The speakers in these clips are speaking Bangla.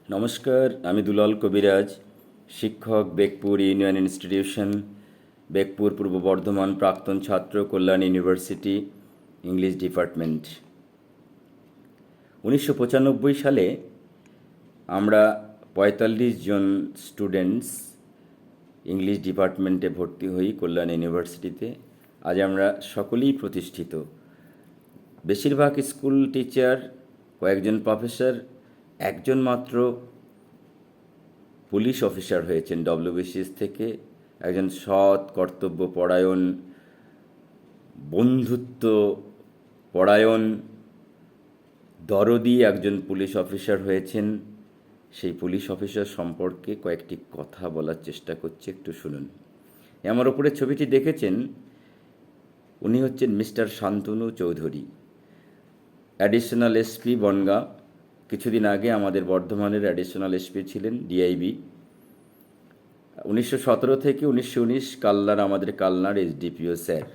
নমস্কার, আমি দুলাল কবিরাজ, শিক্ষক, বেগপুর ইউনিয়ন ইনস্টিটিউশন, বেগপুর পূর্ব বর্ধমান, প্রাক্তন ছাত্র, কল্যাণ ইউনিভার্সিটি, ইংলিশ ডিপার্টমেন্ট। 1995 সালে আমরা 45 জন স্টুডেন্টস ইংলিশ ডিপার্টমেন্টে ভর্তি হই কল্যাণ ইউনিভার্সিটিতে। আজ আমরা সকলেই প্রতিষ্ঠিত। বেশিরভাগ স্কুল টিচার, কয়েকজন প্রফেসর, একজন মাত্র পুলিশ অফিসার হয়েছেন ডব্লিউবিসিএস থেকে। একজন সৎ, কর্তব্য পরায়ণ, বন্ধুত্ব পরায়ণ, দরদি একজন পুলিশ অফিসার হয়েছেন। সেই পুলিশ অফিসার সম্পর্কে কয়েকটি কথা বলার চেষ্টা করছি, একটু শুনুন। আমার ওপরে ছবিটি দেখেছেন, উনি হচ্ছেন mister Shantanu Chowdhury, additional SP Bongaon. কিছুদিন আগে আমাদের বর্ধমানের অ্যাডিশনাল এসপি ছিলেন, ডিআইবি। 1917 থেকে 1919 কালনার, আমাদের কালনার এসডিপিও স্যার।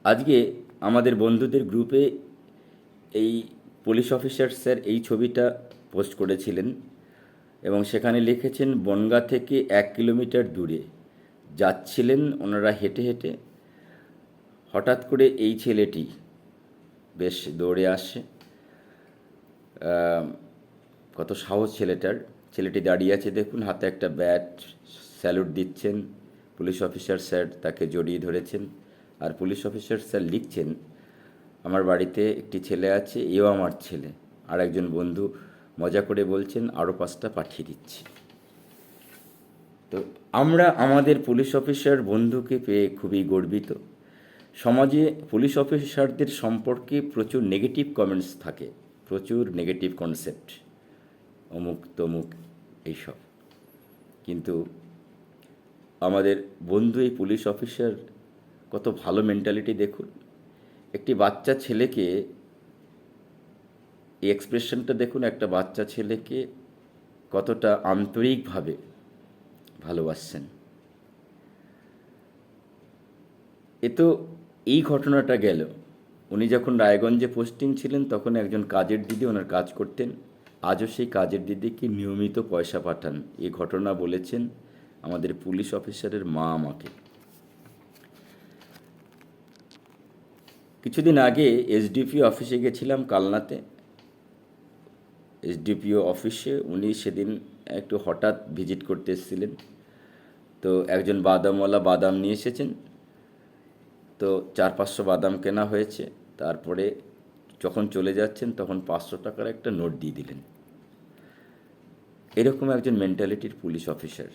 আজকে আমাদের বন্ধুদের গ্রুপে এই পুলিশ অফিসার স্যার এই ছবিটা পোস্ট করেছিলেন এবং সেখানে লিখেছেন, বনগাঁ থেকে 1 কিলোমিটার দূরে যাচ্ছিলেন ওনারা হেঁটে হেঁটে। হঠাৎ করে এই ছেলেটি বেশ দৌড়ে আসে। কত সাহস ছেলেটার। ছেলেটি দাঁড়িয়ে আছে দেখুন, হাতে একটা ব্যাট, স্যালুট দিচ্ছেন। পুলিশ অফিসার স্যার তাকে জড়িয়ে ধরেছেন। আর পুলিশ অফিসার স্যার লিখছেন, আমার বাড়িতে একটি ছেলে আছে, এও আমার ছেলে। আর একজন বন্ধু মজা করে বলছেন, আরও 5টা পাঠিয়ে দিচ্ছি। তো আমরা আমাদের পুলিশ অফিসার বন্ধুকে পেয়ে খুবই গর্বিত। সমাজে পুলিশ অফিসারদের সম্পর্কে প্রচুর নেগেটিভ কমেন্টস থাকে, প্রচুর নেগেটিভ কনসেপ্ট, অমুক তমুক এইসব। কিন্তু আমাদের বন্ধু এই পুলিশ অফিসার কত ভালো মেন্টালিটি দেখুন। একটি বাচ্চা ছেলেকে, এই এক্সপ্রেশনটা দেখুন, একটা বাচ্চা ছেলেকে কতটা আন্তরিকভাবে ভালোবাসছেন। এ তো এই ঘটনাটা গেল। উনি যখন রায়গঞ্জে পোস্টিং ছিলেন তখন একজন কাজের দিদি ওনার কাজ করতেন। আজও সেই কাজের দিদিকে নিয়মিত পয়সা পাঠান। এই ঘটনা বলেছেন আমাদের পুলিশ অফিসারের মা আমাকে। কিছুদিন আগে এসডিপিও অফিসে গেছিলাম কালনাতে। এসডিপিও অফিসে উনি সেদিন একটু হঠাৎ ভিজিট করতে এসেছিলেন। তো একজন বাদামওয়ালা বাদাম নিয়ে এসেছেন। তো 400-500 বাদাম কেনা হয়েছে। তারপরে যখন চলে যাচ্ছেন তখন 500 টাকার একটা নোট দিয়ে দিলেন। এরকম একজন মেন্টালিটির পুলিশ অফিসার।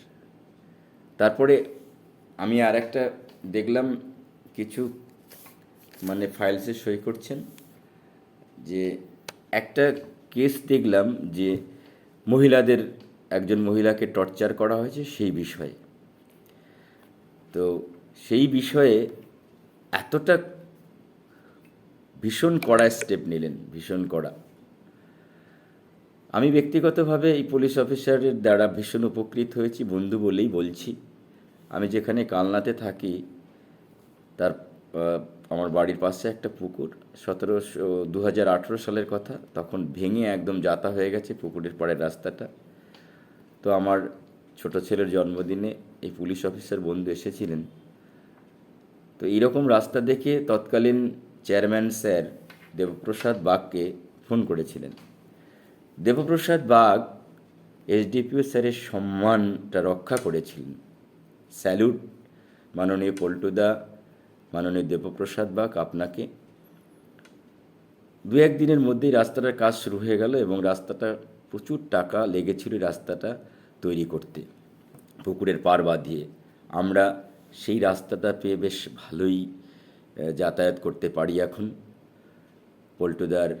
তারপরে আমি আর একটা দেখলাম, কিছু ফাইলসে সই করছেন, যে একটা কেস দেখলাম যে মহিলাদের, একজন মহিলাকে টর্চার করা হয়েছে সেই বিষয়ে। তো সেই বিষয়ে এতটা ভীষণ কড়া স্টেপ নিলেন, ভীষণ কড়া। আমি ব্যক্তিগতভাবে এই পুলিশ অফিসারের দ্বারা ভীষণ উপকৃত হয়েছি, বন্ধু বলেই বলছি। আমি যেখানে কালনাতে থাকি তার আমার বাড়ির পাশে একটা পুকুর, 2018 সালের কথা, তখন ভেঙে একদম যাতা হয়ে গেছে পুকুরের পাড়ের রাস্তাটা। তো আমার ছোট ছেলের জন্মদিনে এই পুলিশ অফিসার বন্ধু এসেছিলেন। তো এইরকম রাস্তা দেখে তৎকালীন চেয়ারম্যান স্যার দেবপ্রসাদ বাগকে ফোন করেছিলেন। দেবপ্রসাদ বাগ এসডিপিও স্যারের সম্মানটা রক্ষা করেছিলেন। স্যালুট মাননীয় পল্টুদা, মাননীয় দেবপ্রসাদ বাগ, আপনাকে। 2-1 দিনের মধ্যেই রাস্তাটার কাজ শুরু হয়ে গেল এবং রাস্তাটা প্রচুর টাকা লেগেছিল রাস্তাটা তৈরি করতে, পুকুরের পাড় বাঁধিয়ে। আমরা সেই রাস্তাটা পেয়ে বেশ ভালোই যাতায়াত করতে পারি এখন। পল্টুদার,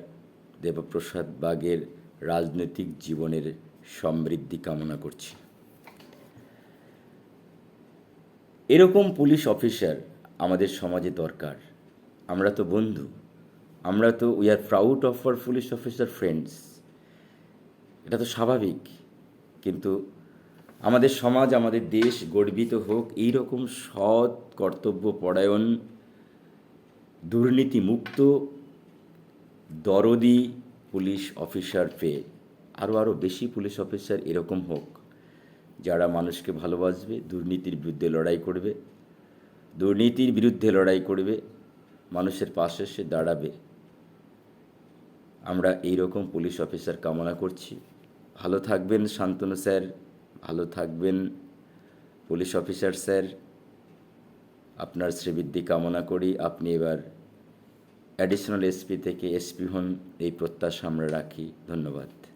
দেবপ্রসাদ বাগের রাজনৈতিক জীবনের সমৃদ্ধি কামনা করছি। এরকম পুলিশ অফিসার আমাদের সমাজে দরকার। আমরা তো বন্ধু, আমরা তো we are proud of our police officer friends, এটা তো স্বাভাবিক। কিন্তু আমাদের সমাজ, আমাদের দেশ গর্বিত হোক এইরকম সৎ, কর্তব্যপরায়ণ, দুর্নীতিমুক্ত, দরদি পুলিশ অফিসার পেয়ে। আরও বেশি পুলিশ অফিসার এরকম হোক, যারা মানুষকে ভালোবাসবে, দুর্নীতির বিরুদ্ধে লড়াই করবে, মানুষের পাশে এসে দাঁড়াবে। আমরা এই রকম পুলিশ অফিসার কামনা করছি। ভালো থাকবেন শান্তনু স্যার, ভালো থাকবেন পুলিশ অফিসার স্যার। আপনার শ্রীবৃদ্ধি কামনা করি। আপনি এবার অ্যাডিশনাল এসপি থেকে এসপি হন, এই প্রত্যাশা আমরা রাখি। ধন্যবাদ।